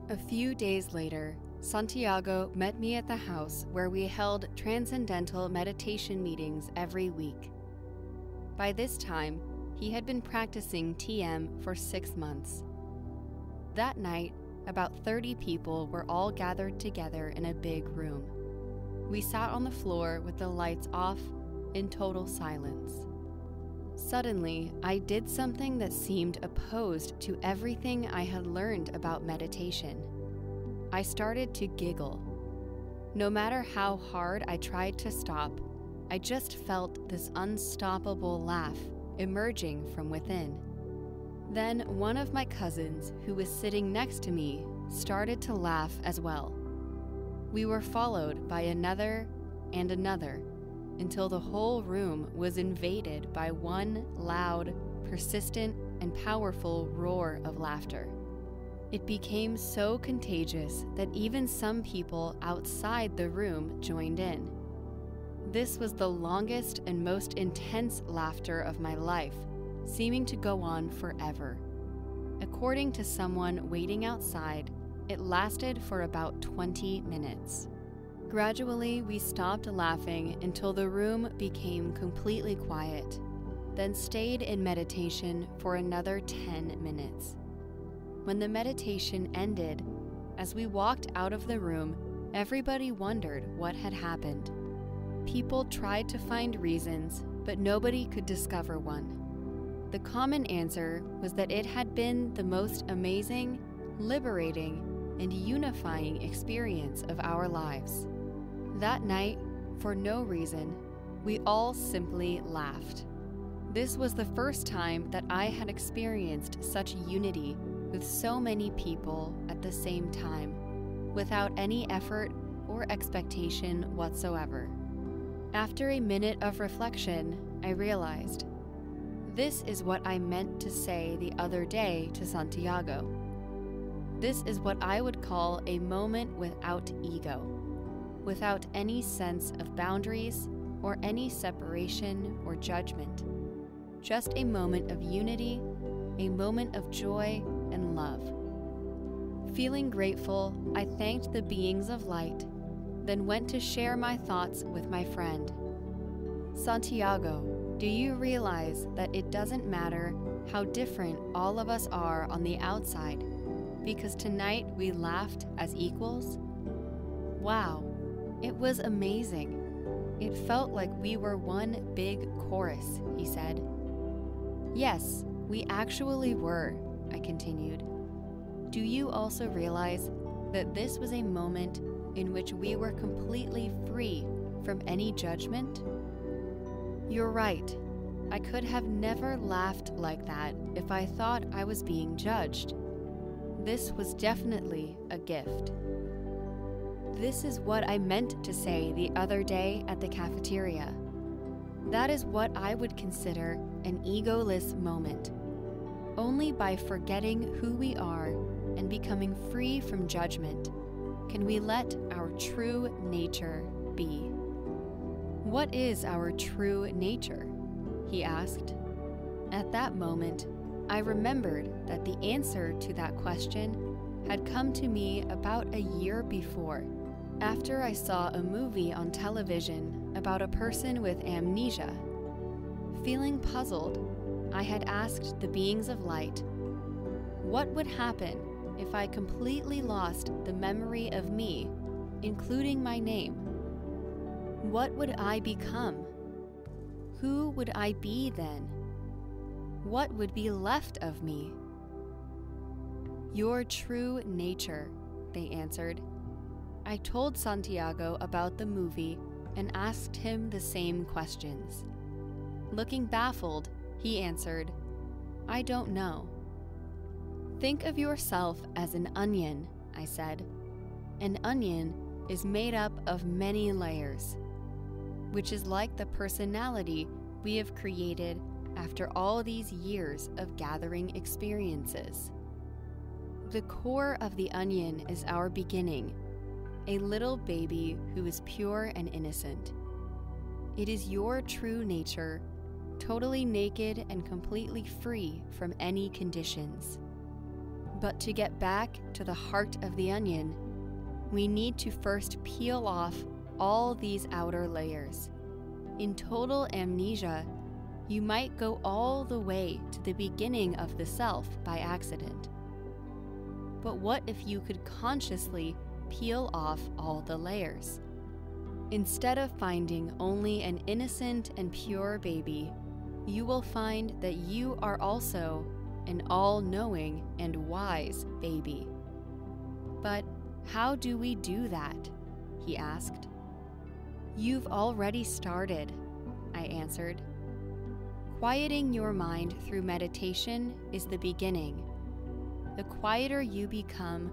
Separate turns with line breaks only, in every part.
A few days later, Santiago met me at the house where we held transcendental meditation meetings every week. By this time, he had been practicing TM for 6 months. That night, about 30 people were all gathered together in a big room. We sat on the floor with the lights off, in total silence. Suddenly, I did something that seemed opposed to everything I had learned about meditation. I started to giggle. No matter how hard I tried to stop, I just felt this unstoppable laugh emerging from within. Then one of my cousins, who was sitting next to me, started to laugh as well. We were followed by another and another, until the whole room was invaded by one loud, persistent, and powerful roar of laughter. It became so contagious that even some people outside the room joined in. This was the longest and most intense laughter of my life, seeming to go on forever. According to someone waiting outside, it lasted for about 20 minutes. Gradually, we stopped laughing until the room became completely quiet, then stayed in meditation for another 10 minutes. When the meditation ended, as we walked out of the room, everybody wondered what had happened. People tried to find reasons, but nobody could discover one. The common answer was that it had been the most amazing, liberating, and unifying experience of our lives. That night, for no reason, we all simply laughed. This was the first time that I had experienced such unity with so many people at the same time, without any effort or expectation whatsoever. After a minute of reflection, I realized, this is what I meant to say the other day to Santiago. This is what I would call a moment without ego, without any sense of boundaries or any separation or judgment. Just a moment of unity, a moment of joy and love. Feeling grateful, I thanked the beings of light, then went to share my thoughts with my friend. Santiago, do you realize that it doesn't matter how different all of us are on the outside, because tonight we laughed as equals? Wow, it was amazing. It felt like we were one big chorus, he said. Yes, we actually were, I continued. Do you also realize that this was a moment in which we were completely free from any judgment? You're right. I could have never laughed like that if I thought I was being judged. This was definitely a gift. This is what I meant to say the other day at the cafeteria. That is what I would consider an egoless moment. Only by forgetting who we are and becoming free from judgment can we let our true nature be. What is our true nature? He asked. At that moment, I remembered that the answer to that question had come to me about a year before, after I saw a movie on television about a person with amnesia. Feeling puzzled, I had asked the beings of light, what would happen if I completely lost the memory of me, including my name? What would I become? Who would I be then? What would be left of me? Your true nature, they answered. I told Santiago about the movie and asked him the same questions. Looking baffled, he answered, I don't know. Think of yourself as an onion, I said. An onion is made up of many layers, which is like the personality we have created after all these years of gathering experiences. The core of the onion is our beginning, a little baby who is pure and innocent. It is your true nature, totally naked and completely free from any conditions. But to get back to the heart of the onion, we need to first peel off all these outer layers. In total amnesia, you might go all the way to the beginning of the self by accident. But what if you could consciously peel off all the layers? Instead of finding only an innocent and pure baby, you will find that you are also an all-knowing and wise baby. But how do we do that? He asked. You've already started, I answered. Quieting your mind through meditation is the beginning. The quieter you become,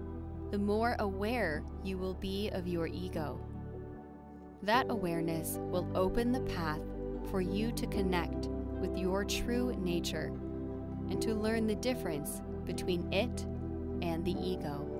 the more aware you will be of your ego. That awareness will open the path for you to connect with your true nature and to learn the difference between it and the ego.